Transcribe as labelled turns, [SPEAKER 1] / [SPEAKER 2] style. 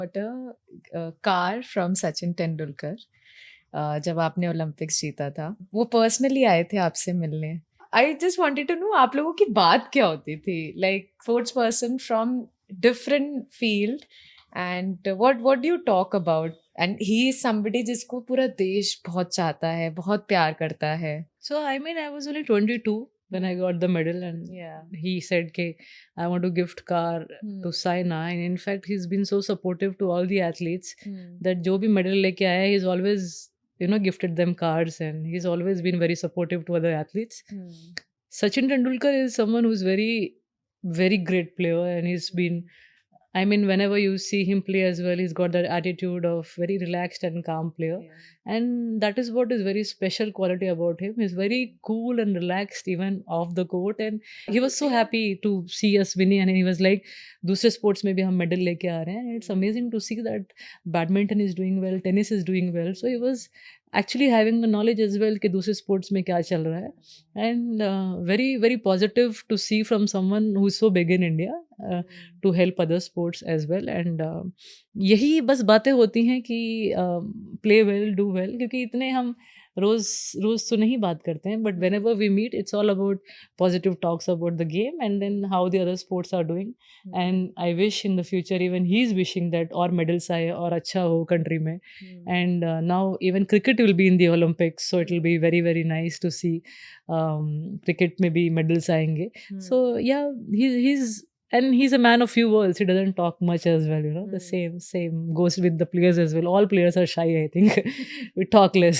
[SPEAKER 1] But car from Sachin Tendulkar जब आपने Olympics जीता था वो पर्सनली आए थे आपसे मिलने. I just wanted to know आप लोगों की बात क्या होती थी like sports person from different field and what do you talk about and he is somebody जिसको पूरा देश बहुत चाहता है बहुत प्यार करता है.
[SPEAKER 2] So I mean, I was only 22 when I got the medal, and
[SPEAKER 1] Yeah.
[SPEAKER 2] he said, "K, I want to gift car to Saina." And in fact, he's been so supportive to all the athletes that जो भी medal लेके आया, he's always gifted them cars, and he's always been very supportive to other athletes. Sachin Tendulkar is someone who's very, very great player, and he's been. I mean, whenever you see him play as well, he's got that attitude of very relaxed and calm player.
[SPEAKER 1] Yeah.
[SPEAKER 2] And that is what is very special quality about him. He's very cool and relaxed even off the court. And he was so happy to see us winning. And he was like, दूसरे sports में भी हम medal लेके आ रहे हैं. It's amazing to see that badminton is doing well, tennis is doing well. So he was actually having the knowledge as well कि दूसरे sports में क्या चल रहा है. And very, very positive to see from someone who's so big in India to help other sports as well. And यही बस बातें होती हैं कि play well, do well, क्योंकि इतने हम रोज रोज तो नहीं बात करते हैं, but whenever we meet, it's all about positive talks about the game and then how the other sports are doing. And I wish in the future even he's wishing that और medals आए और अच्छा हो country में. And now even cricket will be in the Olympics, so it will be very, very nice to see cricket में भी medals आएंगे. So yeah, he's a man of few words. He doesn't talk much as well, The same goes with the players as well. All players are shy, I think. We talk less.